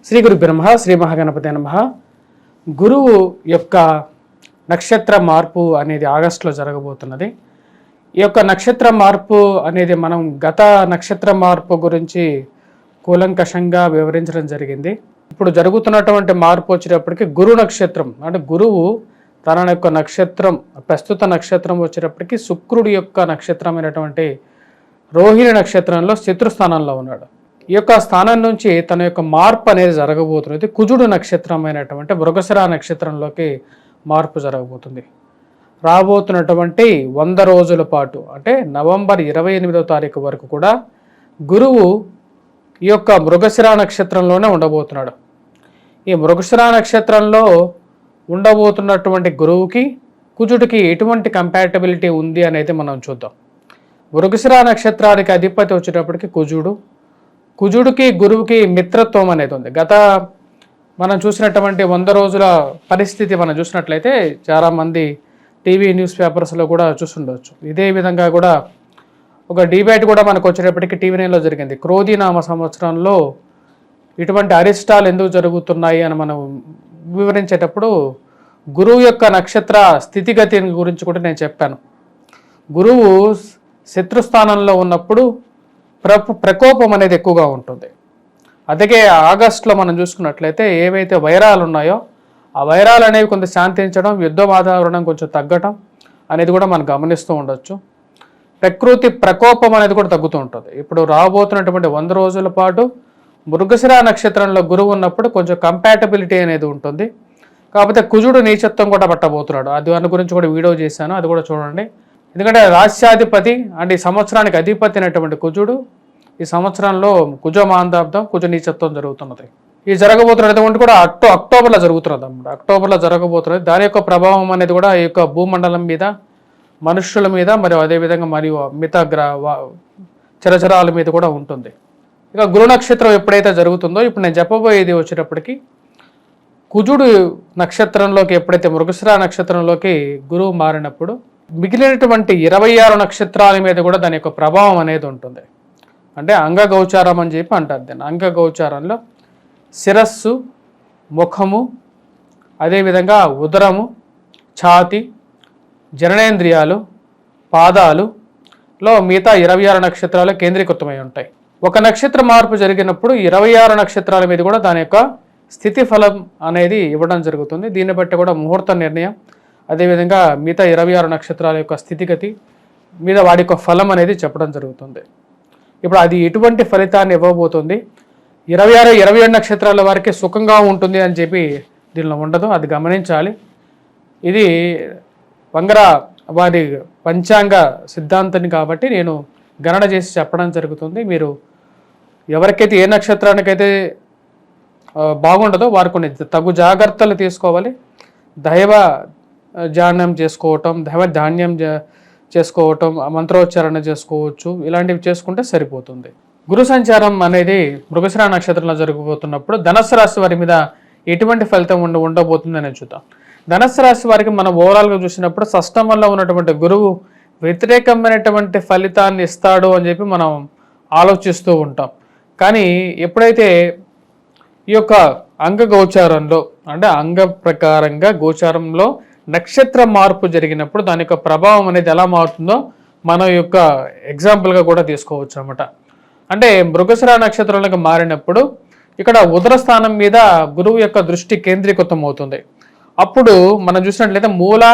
శ్రీ గురు బ్రహ్మ శ్రీ మహాగణపతి నమః. గురువు యొక్క నక్షత్ర మార్పు అనేది ఆగస్టులో జరగబోతున్నది. ఈ యొక్క నక్షత్ర మార్పు అనేది మనం గత నక్షత్ర మార్పు గురించి కూలంకషంగా వివరించడం జరిగింది. ఇప్పుడు జరుగుతున్నటువంటి మార్పు వచ్చేటప్పటికి గురు నక్షత్రం అంటే గురువు తన యొక్క నక్షత్రం ప్రస్తుత నక్షత్రం వచ్చేటప్పటికి శుక్రుడి యొక్క నక్షత్రమైనటువంటి రోహిణి నక్షత్రంలో శత్రుస్థానంలో ఉన్నాడు. ఈ యొక్క స్థానం నుంచి తన యొక్క మార్పు అనేది జరగబోతున్నది. కుజుడు నక్షత్రమైనటువంటి మృగశిర నక్షత్రంలోకి మార్పు జరగబోతుంది. రాబోతున్నటువంటి 100 రోజుల పాటు అంటే నవంబర్ 28వ తారీఖు వరకు కూడా గురువు ఈ యొక్క మృగశిర నక్షత్రంలోనే ఉండబోతున్నాడు. ఈ మృగశిర నక్షత్రంలో ఉండబోతున్నటువంటి గురువుకి కుజుడికి ఎటువంటి కంపాటబిలిటీ ఉంది అనేది మనం చూద్దాం. మృగశిర నక్షత్రానికి అధిపతి వచ్చేటప్పటికి కుజుడికి గురువుకి మిత్రత్వం అనేది ఉంది. గత మనం చూసినటువంటి 100 రోజుల పరిస్థితి మనం చూసినట్లయితే చాలామంది టీవీ న్యూస్ పేపర్స్లో కూడా చూస్తుండవచ్చు. ఇదే విధంగా కూడా ఒక డిబేట్ కూడా మనకు వచ్చేటప్పటికి టీవీ నైన్లో జరిగింది. క్రోధీనామ సంవత్సరంలో ఇటువంటి అరిష్టాలు ఎందుకు జరుగుతున్నాయి అని మనం వివరించేటప్పుడు గురువు యొక్క నక్షత్ర స్థితిగతి గురించి కూడా నేను చెప్పాను. గురువు శత్రుస్థానంలో ఉన్నప్పుడు ప్రకోపం అనేది ఎక్కువగా ఉంటుంది. అందుకే ఆగస్టులో మనం చూసుకున్నట్లయితే ఏవైతే వైరాలు ఉన్నాయో ఆ వైరాలు అనేవి కొంత శాంతించడం, యుద్ధ వాతావరణం కొంచెం తగ్గటం అనేది కూడా మనం గమనిస్తూ ఉండొచ్చు. ప్రకృతి ప్రకోపం అనేది కూడా తగ్గుతూ ఉంటుంది. ఇప్పుడు రాబోతున్నటువంటి 100 రోజుల పాటు మృగశిర నక్షత్రంలో గురువు ఉన్నప్పుడు కొంచెం కంపాటబిలిటీ అనేది ఉంటుంది. కాకపోతే కుజుడు నీచత్వం కూడా పట్టబోతున్నాడు. దాని గురించి కూడా వీడియో చేశాను, అది కూడా చూడండి. ఎందుకంటే రాష్ట్రాధిపతి అంటే ఈ సంవత్సరానికి అధిపతి అయినటువంటి కుజుడు ఈ సంవత్సరంలో కుజమాందాబ్దం కుజ నీచత్వం జరుగుతున్నది. ఈ జరగబోతున్నటువంటి కూడా అక్టోబర్లో జరుగుతున్నది అన్నమాట. అక్టోబర్లో జరగబోతున్నది. దాని యొక్క ప్రభావం అనేది కూడా ఈ యొక్క భూమండలం మీద, మనుష్యుల మీద మరియు అదేవిధంగా మరియు మిగతా చరచరాల మీద కూడా ఉంటుంది. ఇక గురు నక్షత్రం ఎప్పుడైతే జరుగుతుందో ఇప్పుడు నేను చెప్పబోయేది వచ్చేటప్పటికి కుజుడు నక్షత్రంలోకి ఎప్పుడైతే మృగశిర నక్షత్రంలోకి గురువు మారినప్పుడు మిగిలినటువంటి 26 నక్షత్రాల మీద కూడా దాని యొక్క ప్రభావం అనేది ఉంటుంది. అంటే అంగగోచారం అని చెప్పి అంటారు దాన్ని. అంగగోచారంలో శిరస్సు, ముఖము, అదేవిధంగా ఉదరము, ఛాతి, జననేంద్రియాలు, పాదాలులో మిగతా 26 నక్షత్రాలు కేంద్రీకృతమై ఉంటాయి. ఒక నక్షత్ర మార్పు జరిగినప్పుడు 26 నక్షత్రాల మీద కూడా దాని యొక్క స్థితి ఫలం అనేది ఇవ్వడం జరుగుతుంది. దీన్ని బట్టి కూడా ముహూర్త నిర్ణయం, అదేవిధంగా మిగతా 26 నక్షత్రాల యొక్క స్థితిగతి మీద వాడి యొక్క ఫలం అనేది చెప్పడం జరుగుతుంది. ఇప్పుడు అది ఎటువంటి ఫలితాన్ని ఇవ్వబోతుంది, 26, 27 నక్షత్రాల వారికి సుఖంగా ఉంటుంది అని చెప్పి దీనిలో ఉండదు, అది గమనించాలి. ఇది వంగర వారి పంచాంగ సిద్ధాంతాన్ని కాబట్టి నేను గణన చేసి చెప్పడం జరుగుతుంది. మీరు ఎవరికైతే ఏ నక్షత్రానికైతే బాగుండదో వారు కొన్ని తగు జాగ్రత్తలు తీసుకోవాలి. దైవ ధ్యానం చేసుకోవటం, దైవ ధాన్యం చేసుకోవటం, మంత్రోచ్చారణ చేసుకోవచ్చు. ఇలాంటివి చేసుకుంటే సరిపోతుంది. గురు సంచారం అనేది మృగశిర నక్షత్రంలో జరగబోతున్నప్పుడు ధనస్సు రాశి వారి మీద ఎటువంటి ఫలితం ఉండబోతుంది అని చూద్దాం. ధనస్సు రాశి వారికి మనం ఓవరాల్గా చూసినప్పుడు షష్టమంలో ఉన్నటువంటి గురువు వ్యతిరేకమైనటువంటి ఫలితాన్ని ఇస్తాడు అని చెప్పి మనం ఆలోచిస్తూ ఉంటాం. కానీ ఎప్పుడైతే ఈ యొక్క అంగ గోచారంలో అంటే అంగ ప్రకారంగా గోచారంలో నక్షత్ర మార్పు జరిగినప్పుడు దాని యొక్క ప్రభావం అనేది ఎలా మారుతుందో మన యొక్క ఎగ్జాంపుల్గా కూడా తీసుకోవచ్చు అన్నమాట. అంటే మృగశిర నక్షత్రంలోకి మారినప్పుడు ఇక్కడ ఉదర స్థానం మీద గురువు యొక్క దృష్టి కేంద్రీకృతం అవుతుంది. అప్పుడు మనం చూసినట్లయితే మూల,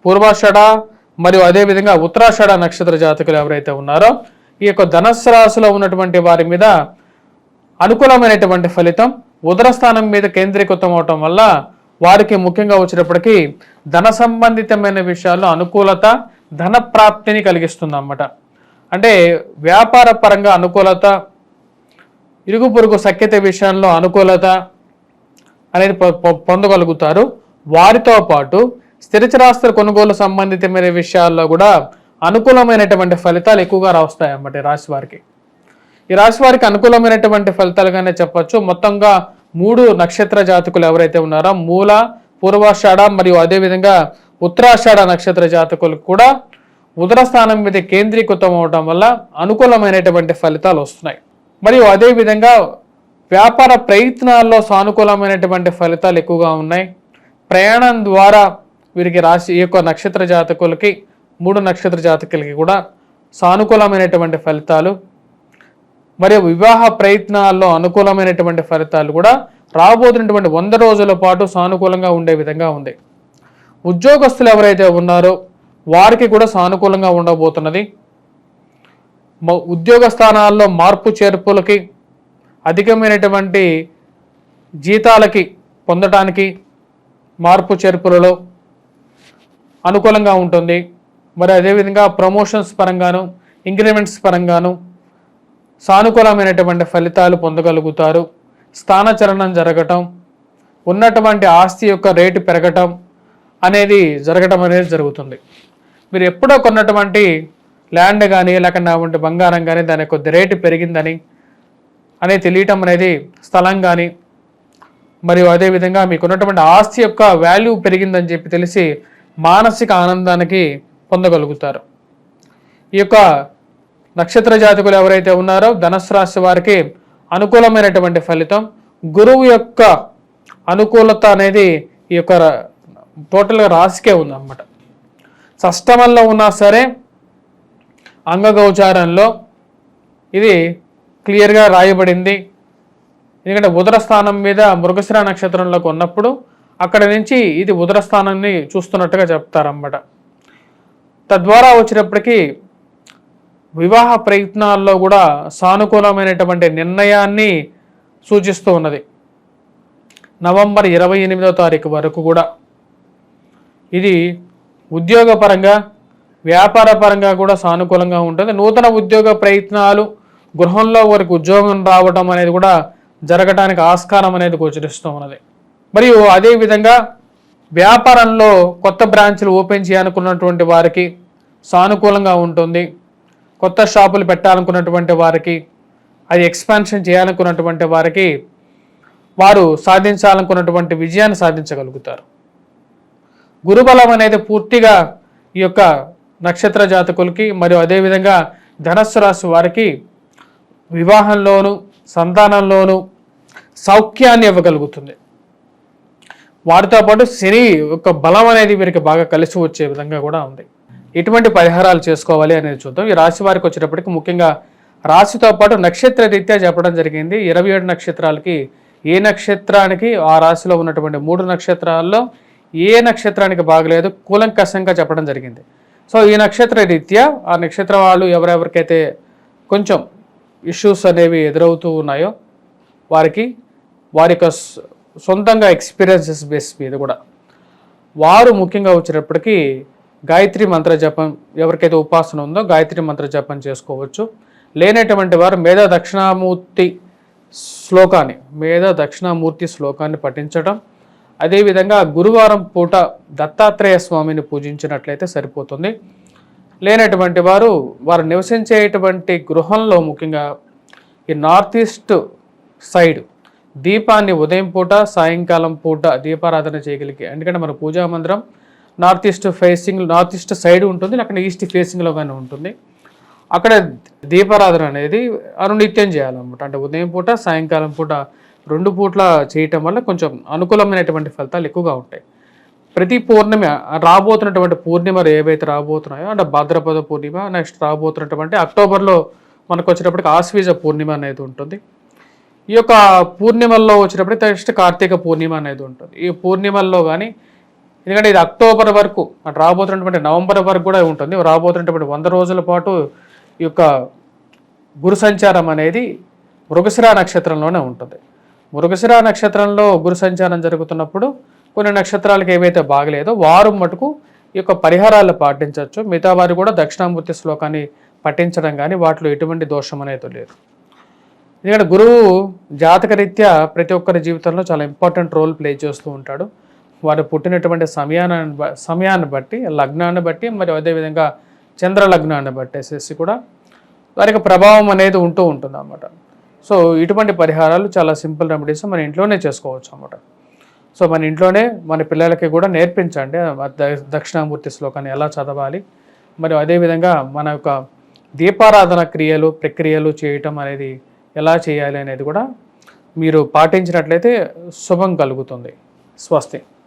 పూర్వాషాఢ మరియు అదేవిధంగా ఉత్తరాషాఢ నక్షత్ర జాతకులు ఎవరైతే ఉన్నారో ఈ యొక్క ధనస్సు రాశిలో ఉన్నటువంటి వారి మీద అనుకూలమైనటువంటి ఫలితం ఉదర స్థానం మీద కేంద్రీకృతం అవటం వల్ల వారికి ముఖ్యంగా వచ్చేటప్పటికి ధన సంబంధితమైన విషయాల్లో అనుకూలత, ధన ప్రాప్తిని కలిగిస్తుంది అన్నమాట. అంటే వ్యాపార పరంగా అనుకూలత, ఇరుగు పొరుగు సఖ్యత విషయంలో అనుకూలత అనేది పొందగలుగుతారు. వారితో పాటు స్థిరచరాస్తుల కొనుగోలు సంబంధితమైన విషయాల్లో కూడా అనుకూలమైనటువంటి ఫలితాలు ఎక్కువగా వస్తాయి అన్నమాట రాశి వారికి. ఈ రాశి వారికి అనుకూలమైనటువంటి ఫలితాలుగానే చెప్పచ్చు. మొత్తంగా 3 నక్షత్ర జాతకులు ఎవరైతే ఉన్నారో మూల, పూర్వాషాఢ మరియు అదేవిధంగా ఉత్తరాషాఢ నక్షత్ర జాతకులు కూడా ఉదర స్థానం మీద కేంద్రీకృతం అవడం వల్ల అనుకూలమైనటువంటి ఫలితాలు వస్తున్నాయి. మరియు అదేవిధంగా వ్యాపార ప్రయత్నాల్లో సానుకూలమైనటువంటి ఫలితాలు ఎక్కువగా ఉన్నాయి. ప్రయాణం ద్వారా వీరికి రాశి ఈ యొక్క నక్షత్ర జాతకులకి 3 నక్షత్ర జాతకులకి కూడా సానుకూలమైనటువంటి ఫలితాలు, మరియు వివాహ ప్రయత్నాల్లో అనుకూలమైనటువంటి ఫలితాలు కూడా రాబోతున్నటువంటి 100 రోజుల పాటు సానుకూలంగా ఉండే విధంగా ఉంది. ఉద్యోగస్తులు ఎవరైతే ఉన్నారో వారికి కూడా సానుకూలంగా ఉండబోతున్నది. ఉద్యోగ స్థానాల్లో మార్పు చేర్పులకి, అధికమైనటువంటి జీతాలకి పొందటానికి మార్పు చేర్పులలో అనుకూలంగా ఉంటుంది. మరి అదేవిధంగా ప్రమోషన్స్ పరంగాను, ఇంక్రిమెంట్స్ పరంగాను సానుకూలమైనటువంటి ఫలితాలు పొందగలుగుతారు. స్థానచలనం జరగటం, ఉన్నటువంటి ఆస్తి యొక్క రేటు పెరగటం అనేది జరుగుతుంది. మీరు ఎప్పుడో కొన్నటువంటి ల్యాండ్ కానీ లేకుండా బంగారం కానీ దాని యొక్క రేటు పెరిగిందని అనేది తెలియటం అనేది, స్థలం కానీ మరియు అదేవిధంగా మీకు ఉన్నటువంటి ఆస్తి యొక్క వాల్యూ పెరిగిందని చెప్పి తెలిసి మానసిక ఆనందానికి పొందగలుగుతారు. ఈ యొక్క నక్షత్ర జాతకులు ఎవరైతే ఉన్నారో ధనుస్సు రాశి వారికి అనుకూలమైనటువంటి ఫలితం. గురువు యొక్క అనుకూలత అనేది ఈ యొక్క టోటల్గా రాశికే ఉందన్నమాట. షష్టమంలో ఉన్నా సరే అంగగోచారంలో ఇది క్లియర్గా రాయబడింది. ఎందుకంటే ఉదర స్థానం మీద మృగశిర నక్షత్రంలోకి ఉన్నప్పుడు అక్కడ నుంచి ఇది ఉదర స్థానాన్ని చూస్తున్నట్టుగా చెప్తారన్నమాట. తద్వారా వచ్చినప్పటికీ వివాహ ప్రయత్నాల్లో కూడా సానుకూలమైనటువంటి నిర్ణయాన్ని సూచిస్తూ ఉన్నది. నవంబర్ 28వ తారీఖు వరకు కూడా ఇది ఉద్యోగపరంగా, వ్యాపార పరంగా కూడా సానుకూలంగా ఉంటుంది. నూతన ఉద్యోగ ప్రయత్నాలు, గృహంలో వారికి ఉద్యోగం రావడం అనేది కూడా జరగడానికి ఆస్కారం అనేది గోచరిస్తూ ఉన్నది. మరియు అదేవిధంగా వ్యాపారంలో కొత్త బ్రాంచ్లు ఓపెన్ చేయాలనుకున్నటువంటి వారికి సానుకూలంగా ఉంటుంది. కొత్త షాపులు పెట్టాలనుకున్నటువంటి వారికి, అది ఎక్స్పాన్షన్ చేయాలనుకున్నటువంటి వారికి వారు సాధించాలనుకున్నటువంటి విజయాన్ని సాధించగలుగుతారు. గురుబలం అనేది పూర్తిగా ఈ యొక్క నక్షత్ర జాతకులకి మరియు అదేవిధంగా ధనస్సు రాశి వారికి వివాహంలోను, సంతానంలోను సౌఖ్యాన్ని ఇవ్వగలుగుతుంది. వారితో పాటు శని యొక్క బలం అనేది వీరికి బాగా కలిసి వచ్చే విధంగా కూడా ఉంది. ఎటువంటి పరిహారాలు చేసుకోవాలి అనేది చూద్దాం. ఈ రాశి వారికి వచ్చేటప్పటికి ముఖ్యంగా రాశితో పాటు నక్షత్ర రీత్యా చెప్పడం జరిగింది. 27 నక్షత్రాలకి ఏ నక్షత్రానికి ఆ రాశిలో ఉన్నటువంటి 3 నక్షత్రాల్లో ఏ నక్షత్రానికి బాగలేదు కూలంకషంగా చెప్పడం జరిగింది. సో ఈ నక్షత్ర రీత్యా ఆ నక్షత్ర వాళ్ళు ఎవరెవరికైతే కొంచెం ఇష్యూస్ అనేవి ఎదురవుతూ ఉన్నాయో వారి యొక్క సొంతంగా ఎక్స్పీరియన్సెస్ బేస్ మీద కూడా వారు ముఖ్యంగా వచ్చేటప్పటికి గాయత్రి మంత్ర జపం, ఎవరికైతే ఉపాసన ఉందో గాయత్రి మంత్ర జపం చేసుకోవచ్చు. లేనటువంటి వారు మేధా దక్షిణామూర్తి శ్లోకాన్ని పఠించడం, అదేవిధంగా గురువారం పూట దత్తాత్రేయ స్వామిని పూజించినట్లయితే సరిపోతుంది. లేనటువంటి వారు నివసించేటువంటి గృహంలో ముఖ్యంగా ఈ నార్త్ ఈస్ట్ సైడ్ దీపాన్ని ఉదయం పూట, సాయంకాలం పూట దీపారాధన చేయగలిగే, ఎందుకంటే మన పూజా మందిరం నార్త్ ఈస్ట్ సైడ్ ఉంటుంది, అక్కడ ఈస్ట్ ఫేసింగ్లో కానీ ఉంటుంది. అక్కడ దీపారాధన అనేది అనునిత్యం చేయాలన్నమాట. అంటే ఉదయం పూట, సాయంకాలం పూట 2 పూట్ల చేయటం వల్ల కొంచెం అనుకూలమైనటువంటి ఫలితాలు ఎక్కువగా ఉంటాయి. ప్రతి పూర్ణిమ, రాబోతున్నటువంటి పూర్ణిమలు ఏవైతే రాబోతున్నాయో అంటే భాద్రపద పూర్ణిమ, నెక్స్ట్ రాబోతున్నటువంటి అక్టోబర్లో మనకు వచ్చేటప్పటికి ఆశ్వీజ పూర్ణిమ అనేది ఉంటుంది. ఈ యొక్క పూర్ణిమల్లో వచ్చేటప్పటికి నెక్స్ట్ కార్తీక పూర్ణిమ అనేది ఉంటుంది. ఈ పూర్ణిమల్లో కానీ, ఎందుకంటే ఇది అక్టోబర్ వరకు, అటు రాబోతున్నటువంటి నవంబర్ వరకు కూడా ఉంటుంది. రాబోతున్నటువంటి 100 రోజుల పాటు ఈ యొక్క గురు సంచారం అనేది మృగశిర నక్షత్రంలోనే ఉంటుంది. మృగశిర నక్షత్రంలో గురు సంచారం జరుగుతున్నప్పుడు కొన్ని నక్షత్రాలకు ఏవైతే బాగలేదో వారు మటుకు ఈ యొక్క పరిహారాలు పాటించవచ్చు. మిగతా వారు కూడా దక్షిణామూర్తి శ్లోకాన్ని పఠించడం కానీ వాటిలో ఎటువంటి దోషం అనేది లేదు. ఎందుకంటే గురువు జాతకరీత్యా ప్రతి ఒక్కరి జీవితంలో చాలా ఇంపార్టెంట్ రోల్ ప్లే చేస్తూ ఉంటాడు. వారు పుట్టినటువంటి సమయాన్ని బట్టి, లగ్నాన్ని బట్టి, మరియు అదేవిధంగా చంద్ర లగ్నాన్ని బట్టేసేసి కూడా వారికి ప్రభావం అనేది ఉంటూ ఉంటుంది అన్నమాట. సో ఇటువంటి పరిహారాలు చాలా సింపుల్ రెమెడీస్ మన ఇంట్లోనే చేసుకోవచ్చు అన్నమాట. సో మన ఇంట్లోనే మన పిల్లలకి కూడా నేర్పించండి దక్షిణామూర్తి శ్లోకాన్ని ఎలా చదవాలి, మరియు అదేవిధంగా మన యొక్క దీపారాధన ప్రక్రియలు చేయటం అనేది ఎలా చేయాలి అనేది కూడా మీరు పాటించినట్లయితే శుభం కలుగుతుంది. స్వస్తి.